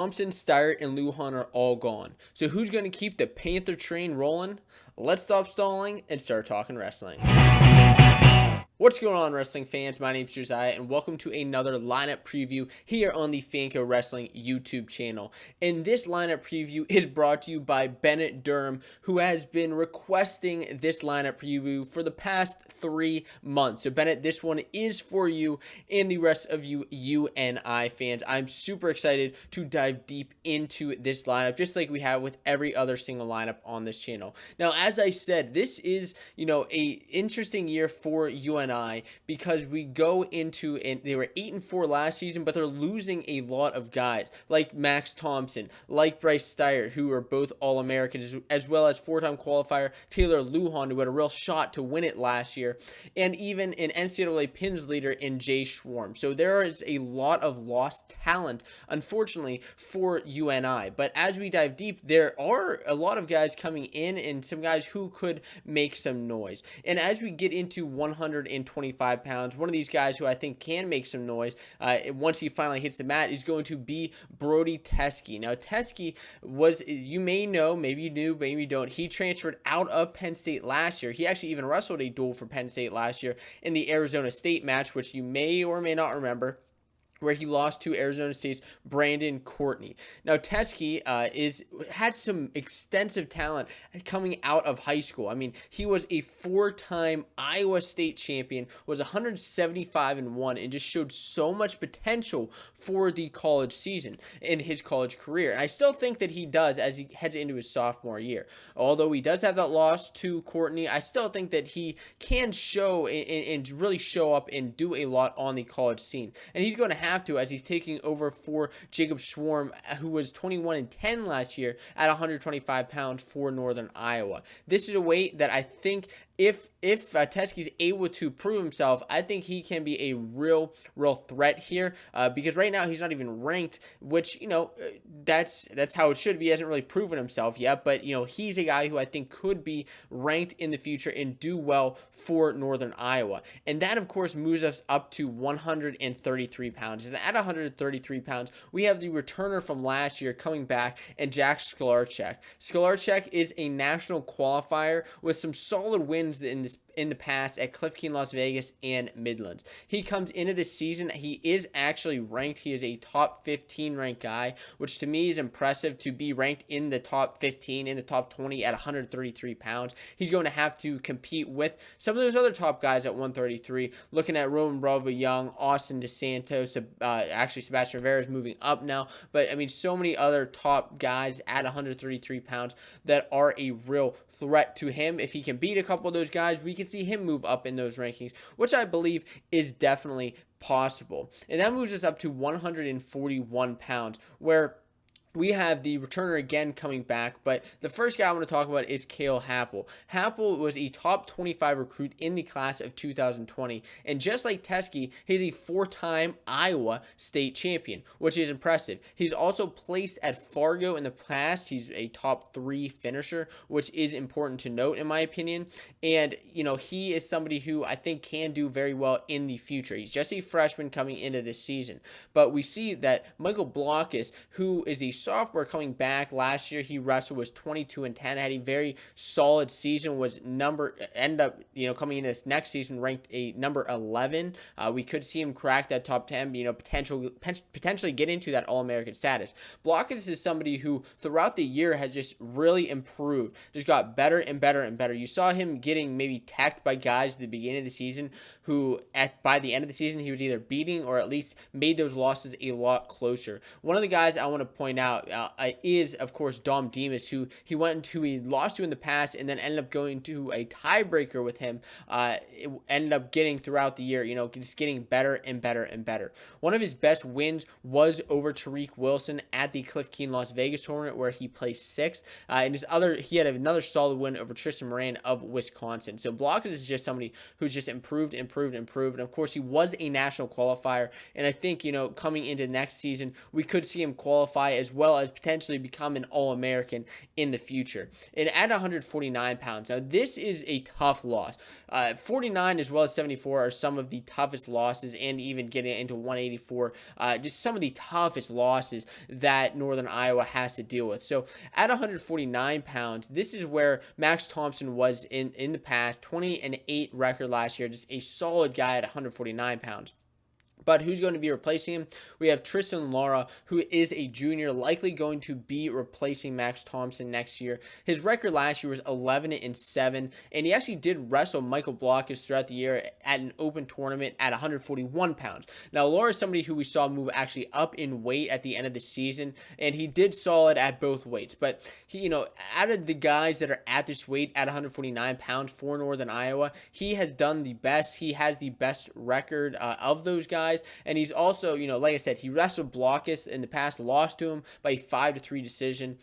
Thomsen, Steiert, and Lujan are all gone. So who's going to keep the Panther Train rolling? Let's stop stalling and start talking wrestling. What's going on, wrestling fans? My name is Josiah, and welcome to another lineup preview here on the Fanco Wrestling YouTube channel. And this lineup preview is brought to you by Bennett Durham, who has been requesting this lineup preview for the past 3 months. So, Bennett, this one is for you and the rest of you UNI fans. I'm super excited to dive deep into this lineup, just like we have with every other single lineup on this channel. Now, as I said, this is, a interesting year for UNI because we go into, and they were 8-4 last season, but they're losing a lot of guys like Max Thompson, like Bryce Steiert, who are both All-Americans, as well as four-time qualifier Taylor Lujan, who had a real shot to win it last year, and even an NCAA pins leader in Jay Schwarm. So there is a lot of lost talent, unfortunately, for UNI. But as we dive deep, there are a lot of guys coming in and some guys who could make some noise. And as we get into 125 pounds, one of these guys who I think can make some noise once he finally hits the mat is going to be Brody Thomsen. Now, Thomsen was, you may know, maybe you knew, maybe you don't, he transferred out of Penn State last year. He actually even wrestled a duel for Penn State last year in the Arizona State match, which you may or may not remember, where he lost to Arizona State's Brandon Courtney. Now, Thomsen had some extensive talent coming out of high school. I mean, he was a 4-time Iowa State champion, was 175-1, and just showed so much potential for the college season in his college career. And I still think that he does as he heads into his sophomore year. Although he does have that loss to Courtney, I still think that he can show and really show up and do a lot on the college scene. And he's going to have to, as he's taking over for Jacob Schwarm, who was 21-10 last year at 125 pounds for Northern Iowa. This is a weight that I think if Thomsen is able to prove himself, I think he can be a real threat here, because right now he's not even ranked, which, that's how it should be. He hasn't really proven himself yet, but, he's a guy who I think could be ranked in the future and do well for Northern Iowa. And that, of course, moves us up to 133 pounds. And at 133 pounds, we have the returner from last year coming back, and Jack Scholarcheck. Scholarcheck is a national qualifier with some solid wins in the past at Cliff Keen, Las Vegas, and Midlands. He comes into this season, he is actually ranked. He is a top 15 ranked guy, which to me is impressive to be ranked in the top 15, in the top 20 at 133 pounds. He's going to have to compete with some of those other top guys at 133, looking at Roman Bravo Young, Austin DeSantos, actually Sebastian Rivera is moving up now, but I mean, so many other top guys at 133 pounds that are a real threat to him. If he can beat a couple of those guys, we can see him move up in those rankings, which I believe is definitely possible. And that moves us up to 141 pounds, where we have the returner again coming back, but the first guy I want to talk about is Cale Happle. Happle was a top 25 recruit in the class of 2020, and just like Thomsen, he's a 4-time Iowa State champion, which is impressive. He's also placed at Fargo in the past. He's a top 3 finisher, which is important to note in my opinion, and he is somebody who I think can do very well in the future. He's just a freshman coming into this season, but we see that Michael Blockus, who is a sophomore coming back last year, he wrestled, was 22-10, had a very solid season, ended up coming into this next season ranked a number 11. We could see him crack that top 10, potentially get into that All-American status. Blockus is somebody who throughout the year has just really improved, just got better and better and better. You saw him getting maybe tacked by guys at the beginning of the season who by the end of the season he was either beating or at least made those losses a lot closer. One of the guys I want to point out is, of course, Dom Demas, who he lost to in the past and then ended up going to a tiebreaker with him. It ended up getting throughout the year, just getting better and better and better. One of his best wins was over Tariq Wilson at the Cliff Keen Las Vegas tournament, where he placed 6th. And he had another solid win over Tristan Moran of Wisconsin. So Blockers is just somebody who's just improved. And of course, he was a national qualifier. And I think, coming into next season, we could see him qualify as well as potentially become an All-American in the future. And at 149 pounds, now this is a tough loss. 49 as well as 74 are some of the toughest losses, and even getting into 184, just some of the toughest losses that Northern Iowa has to deal with. So at 149 pounds, this is where Max Thomsen was in the past. 20-8 record last year, just a solid guy at 149 pounds. But who's going to be replacing him? We have Tristan Lara, who is a junior, likely going to be replacing Max Thomsen next year. His record last year was 11-7, and he actually did wrestle Michael Blockus throughout the year at an open tournament at 141 pounds. Now, Lara is somebody who we saw move actually up in weight at the end of the season, and he did solid at both weights. But he, out of the guys that are at this weight at 149 pounds for Northern Iowa, he has done the best. He has the best record of those guys. And he's also, like I said, he wrestled Blockus in the past, lost to him by a 5-3 decision.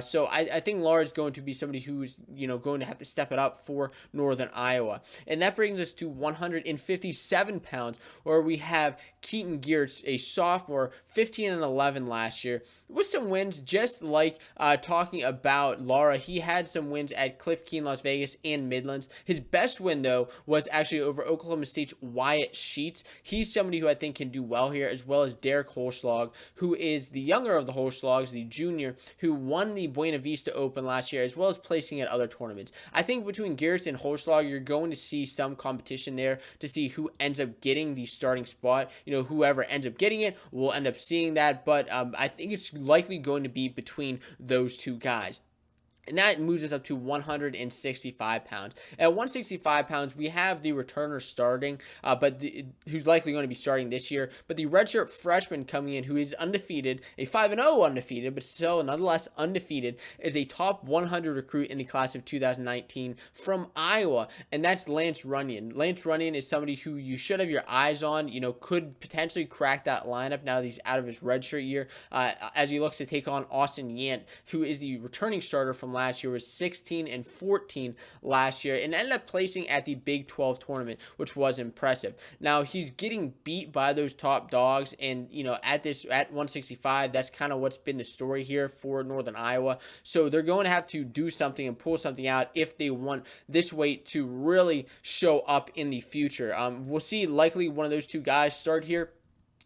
So I think Lara is going to be somebody who's, going to have to step it up for Northern Iowa. And that brings us to 157 pounds, where we have Keaton Gears, a sophomore, 15-11 last year, with some wins, just like talking about Lara. He had some wins at Cliff Keen, Las Vegas, and Midlands. His best win, though, was actually over Oklahoma State's Wyatt Sheets. He's somebody who I think can do well here, as well as Derek Holschlog, who is the younger of the Holschlogs, the junior, who won the Buena Vista Open last year, as well as placing at other tournaments. I think between Gears and Holschlog, you're going to see some competition there to see who ends up getting the starting spot. Whoever ends up getting it will end up seeing that, but I think it's likely going to be between those two guys. And that moves us up to 165 pounds. At 165 pounds, we have the returner starting, who's likely going to be starting this year. But the redshirt freshman coming in, who is undefeated, a 5-0 undefeated, but still nonetheless undefeated, is a top 100 recruit in the class of 2019 from Iowa, and that's Lance Runyon. Lance Runyon is somebody who you should have your eyes on, could potentially crack that lineup now that he's out of his redshirt year, as he looks to take on Austin Yant, who is the returning starter from last year, was 16-14 last year, and ended up placing at the Big 12 tournament, which was impressive. Now, he's getting beat by those top dogs, and at 165, that's kind of what's been the story here for Northern Iowa. So they're going to have to do something and pull something out if they want this weight to really show up in the future. We'll see likely one of those two guys start here,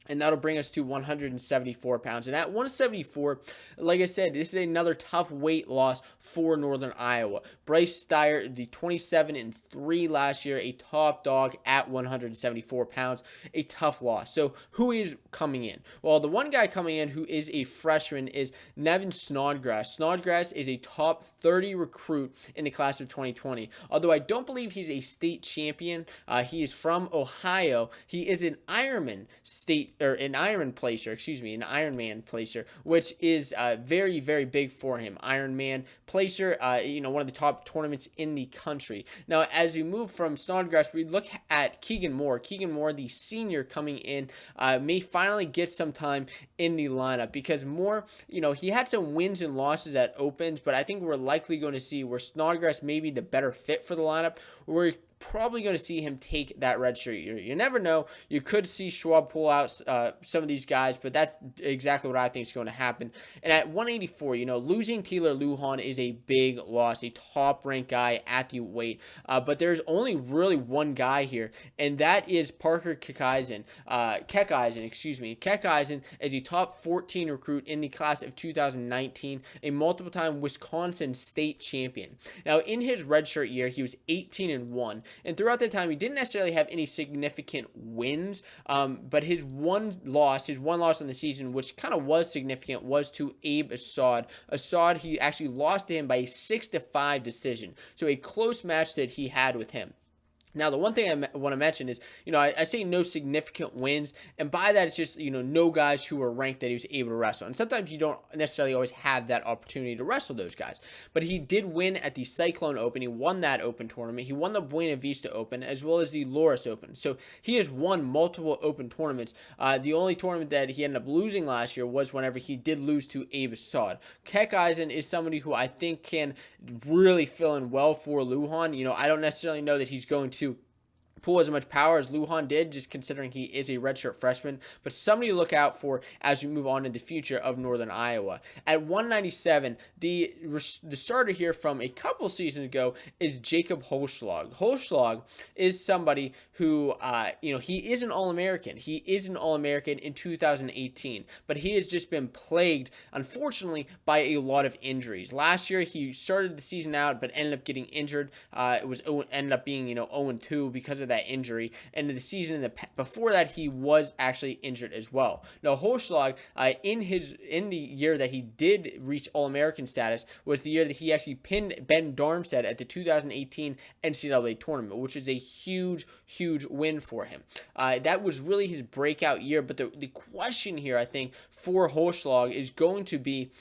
and that'll bring us to 174 pounds. And at 174, like I said, this is another tough weight loss for Northern Iowa. Bryce Steiert, the 27-3 last year, a top dog at 174 pounds, a tough loss. So who is coming in? Well, the one guy coming in who is a freshman is Nevin Snodgrass. Snodgrass is a top 30 recruit in the class of 2020. Although I don't believe he's a state champion. He is from Ohio. He is an Ironman placer, which is very, very big for him. Ironman placer, one of the top tournaments in the country. Now, as we move from Snodgrass, we look at Keegan Moore. Keegan Moore, the senior coming in, may finally get some time in the lineup, because Moore, he had some wins and losses at Opens, but I think we're likely going to see where Snodgrass may be the better fit for the lineup. We're probably going to see him take that red shirt. You never know. You could see Schwab pull out some of these guys, but that's exactly what I think is going to happen. And at 184, losing Taylor Lujan is a big loss, a top-ranked guy at the weight. But there's only really one guy here, and that is Parker Keaisen. Keaisen is a top 14 recruit in the class of 2019, a multiple-time Wisconsin state champion. Now, in his redshirt year, he was 18-1. And throughout that time, he didn't necessarily have any significant wins, but his one loss in the season, which kind of was significant, was to Abe Assad. Assad, he actually lost to him by a 6-5 decision. So a close match that he had with him. Now, the one thing I want to mention is, I say no significant wins, and by that, it's just, no guys who were ranked that he was able to wrestle. And sometimes you don't necessarily always have that opportunity to wrestle those guys. But he did win at the Cyclone Open. He won that Open tournament. He won the Buena Vista Open, as well as the Loris Open. So he has won multiple Open tournaments. The only tournament that he ended up losing last year was whenever he did lose to Abe Assad. Keaisen is somebody who I think can really fill in well for Lujan. I don't necessarily know that he's going to pull as much power as Lujan did, just considering he is a redshirt freshman, but somebody to look out for as we move on in the future of Northern Iowa. At 197, the starter here from a couple seasons ago is Jacob Holschlog. Holschlog is somebody who, he is an All-American. He is an All-American in 2018, but he has just been plagued, unfortunately, by a lot of injuries. Last year, he started the season out, but ended up getting injured. Ended up being 0-2 because of that injury. And the season before that, he was actually injured as well. Now, Holschlog, in the year that he did reach All-American status, was the year that he actually pinned Ben Darmstadt at the 2018 NCAA tournament, which is a huge win for him. That was really his breakout year. But the question here, I think, for Holschlog is going to be,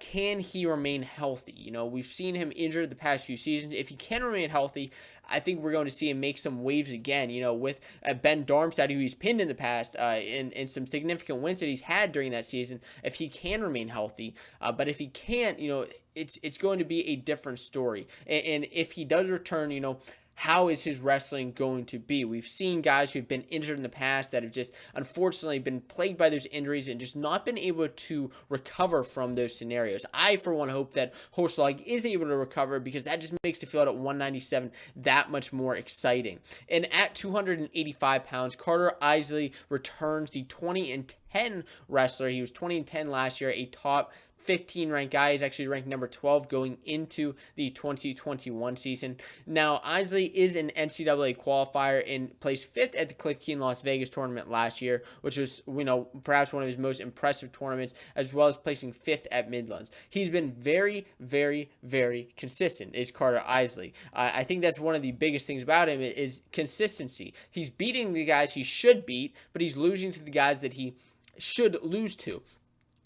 can he remain healthy? We've seen him injured the past few seasons. If he can remain healthy, I think we're going to see him make some waves again, with Ben Darmstadt, who he's pinned in the past, in some significant wins that he's had during that season, if he can remain healthy. But if he can't, it's going to be a different story. And if he does return, how is his wrestling going to be? We've seen guys who've been injured in the past that have just unfortunately been plagued by those injuries and just not been able to recover from those scenarios. I, for one, hope that Holschlog is able to recover, because that just makes the field at 197 that much more exciting. And at 285 pounds, Cartereisley returns, the 20-10 wrestler. He was 20-10 last year, a top 15 ranked guy. He's actually ranked number 12 going into the 2021 season. Now, Isley is an NCAA qualifier and placed 5th at the Cliff Key in Las Vegas tournament last year, which was, perhaps one of his most impressive tournaments, as well as placing 5th at Midlands. He's been very, very, very consistent, is Cartereisley. I think that's one of the biggest things about him is consistency. He's beating the guys he should beat, but he's losing to the guys that he should lose to.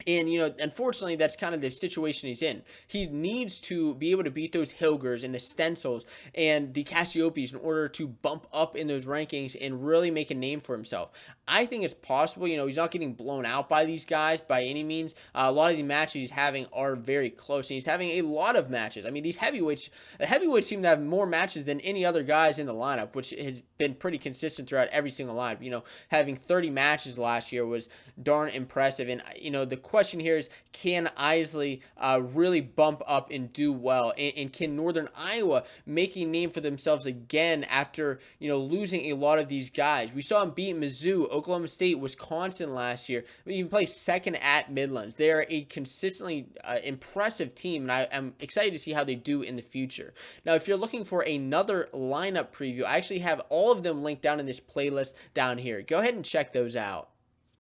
And, unfortunately, that's kind of the situation he's in. He needs to be able to beat those Hilgers and the Stencils and the Cassiopes in order to bump up in those rankings and really make a name for himself. I think it's possible. He's not getting blown out by these guys by any means. A lot of the matches he's having are very close, and he's having a lot of matches. I mean, the heavyweights seem to have more matches than any other guys in the lineup, which has been pretty consistent throughout every single lineup. Having 30 matches last year was darn impressive. And, the question here is, can Isley really bump up and do well? And can Northern Iowa make a name for themselves again after, losing a lot of these guys? We saw him beat Mizzou, Oklahoma State, Wisconsin last year. He even placed 2nd at Midlands. They're a consistently impressive team, and I'm excited to see how they do in the future. Now, if you're looking for another lineup preview, I actually have all of them linked down in this playlist down here. Go ahead and check those out.